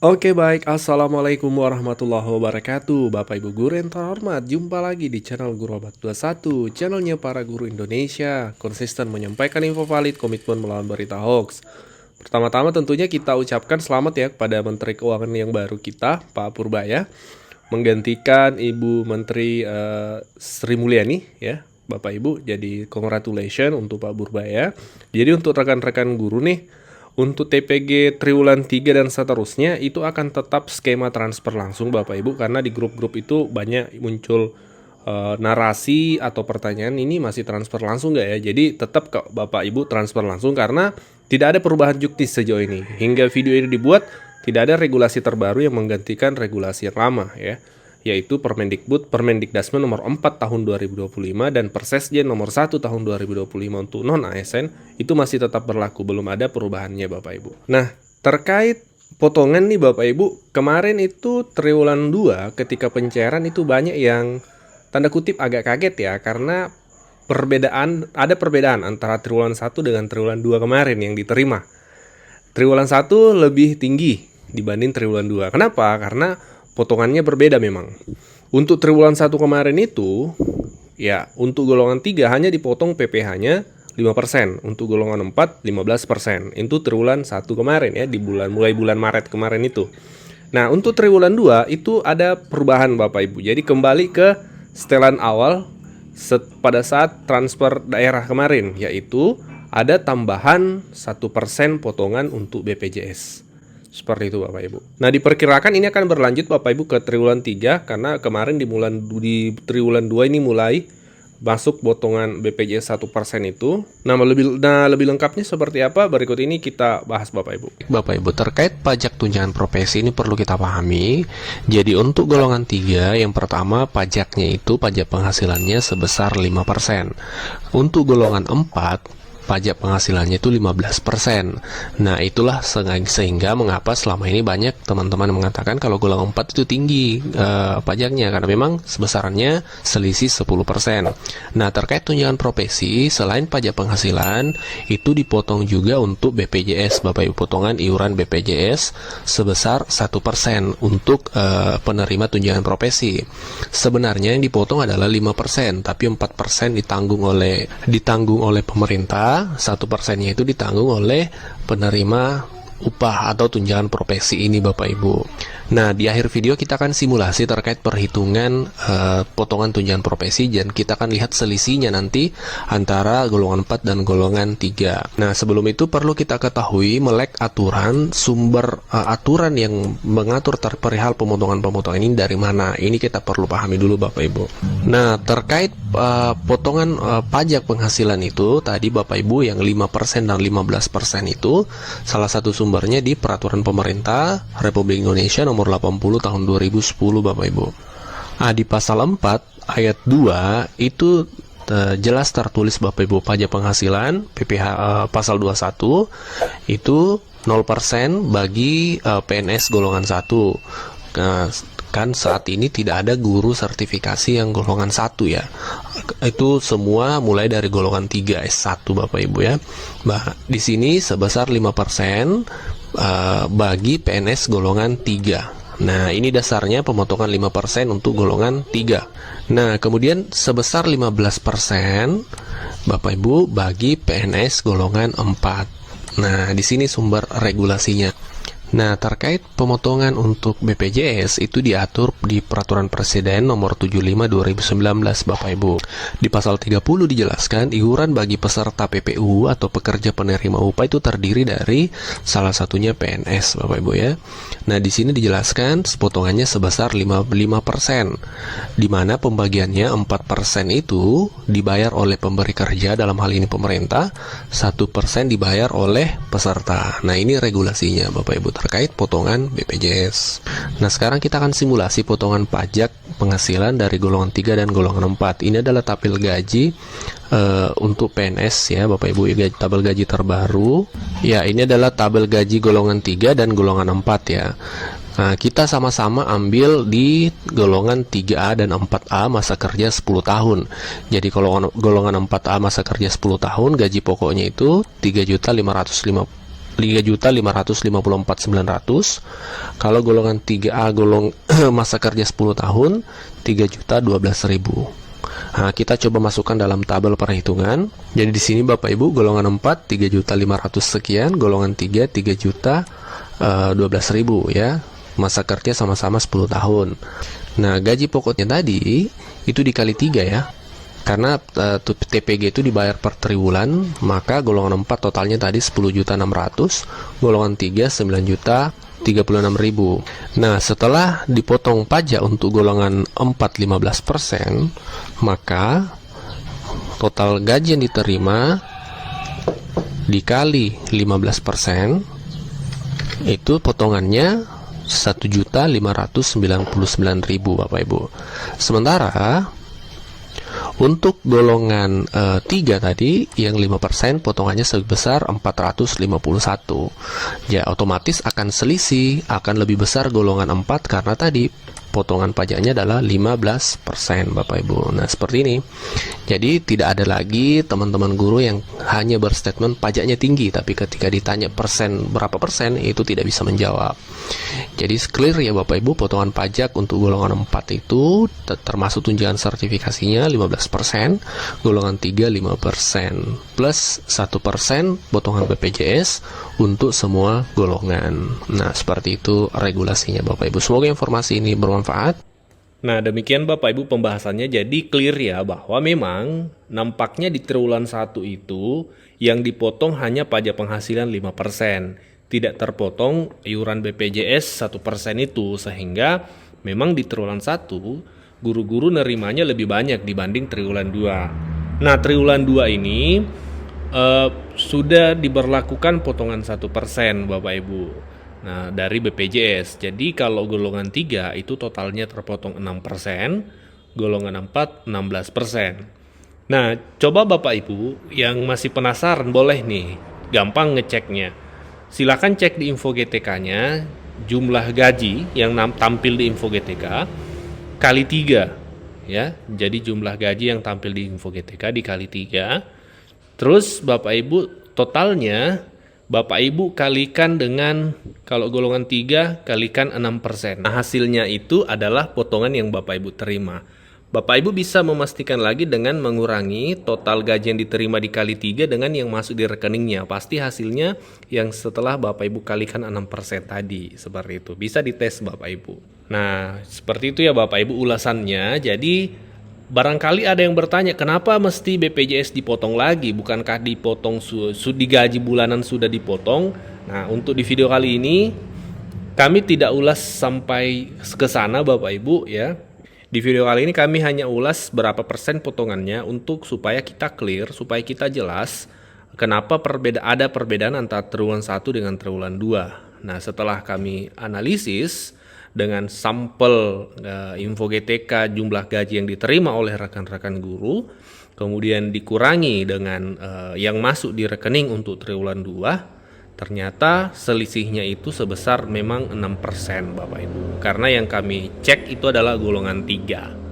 Oke baik, Assalamualaikum warahmatullahi wabarakatuh. Bapak Ibu guru yang terhormat, jumpa lagi di channel Guru Abad 21, channelnya para guru Indonesia, konsisten menyampaikan info valid, komitmen melawan berita hoax. Pertama-tama tentunya kita ucapkan selamat ya kepada Menteri Keuangan yang baru kita, Pak Purbaya, menggantikan Ibu Menteri Sri Mulyani ya, Bapak Ibu. Jadi congratulations untuk Pak Purbaya. Jadi untuk rekan-rekan guru nih, untuk TPG triwulan 3 dan seterusnya itu akan tetap skema transfer langsung Bapak Ibu, karena di grup-grup itu banyak muncul narasi atau pertanyaan ini masih transfer langsung nggak ya. Jadi tetap ke Bapak Ibu transfer langsung karena tidak ada perubahan juknis sejauh ini. Hingga video ini dibuat tidak ada regulasi terbaru yang menggantikan regulasi yang lama ya, yaitu Permendikbud Permendikdasmen nomor 4 tahun 2025 dan Persesjen nomor 1 tahun 2025 untuk non-ASN itu masih tetap berlaku, belum ada perubahannya Bapak Ibu. Nah, terkait potongan nih Bapak Ibu, kemarin itu triwulan 2 ketika pencairan itu banyak yang tanda kutip agak kaget ya, karena ada perbedaan antara triwulan 1 dengan triwulan 2 kemarin yang diterima. Triwulan 1 lebih tinggi dibanding triwulan 2. Kenapa? Karena potongannya berbeda memang. Untuk triwulan 1 kemarin itu, ya untuk golongan 3 hanya dipotong PPh-nya 5%, untuk golongan 4 15%. Itu triwulan 1 kemarin ya, mulai bulan Maret kemarin itu. Nah, untuk triwulan 2 itu ada perubahan Bapak Ibu. Jadi kembali ke setelan awal pada saat transfer daerah kemarin, yaitu ada tambahan 1% potongan untuk BPJS. Seperti itu Bapak Ibu. Nah, diperkirakan ini akan berlanjut Bapak Ibu ke triwulan 3 karena kemarin di triwulan 2 ini mulai masuk potongan BPJS 1% itu. Nah, lebih lengkapnya seperti apa berikut ini kita bahas Bapak Ibu. Bapak Ibu, terkait pajak tunjangan profesi ini perlu kita pahami. Jadi untuk golongan 3, yang pertama pajaknya itu pajak penghasilannya sebesar 5%. Untuk golongan 4, pajak penghasilannya itu 15%. Nah, itulah sehingga mengapa selama ini banyak teman-teman mengatakan kalau golongan 4 itu tinggi pajaknya, karena memang sebesarannya selisih 10%. Nah, terkait tunjangan profesi, selain pajak penghasilan, itu dipotong juga untuk BPJS, Bapak Ibu, potongan iuran BPJS sebesar 1% untuk penerima tunjangan profesi. Sebenarnya yang dipotong adalah 5%, tapi 4% ditanggung oleh pemerintah, 1%-nya itu ditanggung oleh penerima upah atau tunjangan profesi ini Bapak Ibu. Nah, di akhir video kita akan simulasi terkait perhitungan potongan tunjangan profesi, dan kita akan lihat selisihnya nanti antara golongan 4 dan golongan 3. Nah, sebelum itu perlu kita ketahui melek aturan aturan yang mengatur perihal pemotongan-pemotongan ini dari mana. Ini kita perlu pahami dulu Bapak Ibu. Nah, terkait potongan pajak penghasilan itu tadi Bapak Ibu yang 5% dan 15% itu salah satu sumbernya di Peraturan Pemerintah Republik Indonesia nomor 80 tahun 2010 Bapak Ibu. Nah, di pasal 4 ayat 2 itu jelas tertulis Bapak Ibu, pajak penghasilan PPh pasal 21 itu 0% bagi PNS golongan 1. Kan saat ini tidak ada guru sertifikasi yang golongan 1 ya. Itu semua mulai dari golongan 3 S1 Bapak Ibu ya. Di sini sebesar 5% bagi PNS golongan 3. Nah, ini dasarnya pemotongan 5% untuk golongan 3. Nah, kemudian sebesar 15% Bapak Ibu bagi PNS golongan 4. Nah, di sini sumber regulasinya. Nah, terkait pemotongan untuk BPJS itu diatur di Peraturan Presiden nomor 75 2019 Bapak Ibu. Di pasal 30 dijelaskan iuran bagi peserta PPU atau pekerja penerima upah itu terdiri dari salah satunya PNS Bapak Ibu ya. Nah, di sini dijelaskan potongannya sebesar 5%, di mana pembagiannya 4% itu dibayar oleh pemberi kerja, dalam hal ini pemerintah, 1% dibayar oleh peserta. Nah, ini regulasinya Bapak Ibu terkait potongan BPJS. Nah, sekarang kita akan simulasi potongan pajak penghasilan dari golongan 3 dan golongan 4. Ini adalah tabel gaji untuk PNS ya Bapak Ibu, tabel gaji terbaru. Ya, ini adalah tabel gaji golongan 3 dan golongan 4 ya. Nah, kita sama-sama ambil di golongan 3A dan 4A masa kerja 10 tahun. Jadi kalau golongan 4A masa kerja 10 tahun, gaji pokoknya itu 3.550 3.554.900. Kalau golongan 3A masa kerja 10 tahun 3.012.000. Nah, kita coba masukkan dalam tabel perhitungan. Jadi di sini Bapak Ibu golongan 4 3.500 sekian, golongan 3 3.012.000 ya. Masa kerja sama-sama 10 tahun. Nah, gaji pokoknya tadi itu dikali 3 ya. Karena TPG itu dibayar per triwulan, maka golongan 4 totalnya tadi 10.600.000, golongan 3 9.036.000. Nah, setelah dipotong pajak untuk golongan 4 15%, maka total gaji yang diterima dikali 15%, itu potongannya 1.599.000 Bapak Ibu. Sementara untuk golongan 3 tadi yang 5% potongannya sebesar 451. Ya, otomatis akan selisih, akan lebih besar golongan 4 karena tadi potongan pajaknya adalah 15% Bapak Ibu. Nah, seperti ini. Jadi tidak ada lagi teman-teman guru yang hanya berstatement pajaknya tinggi, tapi ketika ditanya berapa persen itu tidak bisa menjawab. Jadi clear ya Bapak Ibu, potongan pajak untuk golongan 4 itu termasuk tunjangan sertifikasinya 15%, golongan 3 5%, plus 1% potongan BPJS untuk semua golongan. Nah, seperti itu regulasinya Bapak Ibu. Semoga informasi ini bermanfaat. Nah, demikian Bapak Ibu pembahasannya. Jadi clear ya bahwa memang nampaknya di triwulan 1 itu yang dipotong hanya pajak penghasilan 5%. Tidak terpotong iuran BPJS 1% itu, sehingga memang di triwulan 1 guru-guru nerimanya lebih banyak dibanding triwulan 2. Nah, triwulan 2 ini sudah diberlakukan potongan 1% Bapak Ibu. Nah, dari BPJS. Jadi kalau golongan 3 itu totalnya terpotong 6%, golongan 4 16%. Nah, coba Bapak Ibu yang masih penasaran boleh nih, gampang ngeceknya. Silakan cek di info GTK-nya jumlah gaji yang tampil di info GTK kali 3 ya. Jadi jumlah gaji yang tampil di info GTK dikali 3. Terus Bapak Ibu totalnya Bapak Ibu kalikan dengan, kalau golongan 3 kalikan 6%. Nah, hasilnya itu adalah potongan yang Bapak Ibu terima. Bapak Ibu bisa memastikan lagi dengan mengurangi total gaji yang diterima dikali 3 dengan yang masuk di rekeningnya. Pasti hasilnya yang setelah Bapak Ibu kalikan 6% tadi. Seperti itu. Bisa dites Bapak Ibu. Nah, seperti itu ya Bapak Ibu ulasannya. Jadi barangkali ada yang bertanya, kenapa mesti BPJS dipotong lagi? Bukankah dipotong di gaji bulanan sudah dipotong? Nah, untuk di video kali ini kami tidak ulas sampai ke sana Bapak Ibu ya. Di video kali ini kami hanya ulas berapa persen potongannya untuk supaya kita clear, supaya kita jelas kenapa ada perbedaan antara triwulan 1 dengan triwulan 2. Nah, setelah kami analisis dengan sampel info GTK jumlah gaji yang diterima oleh rekan-rekan guru, kemudian dikurangi dengan yang masuk di rekening untuk triwulan 2, ternyata selisihnya itu sebesar memang 6% Bapak Ibu. Karena yang kami cek itu adalah golongan 3.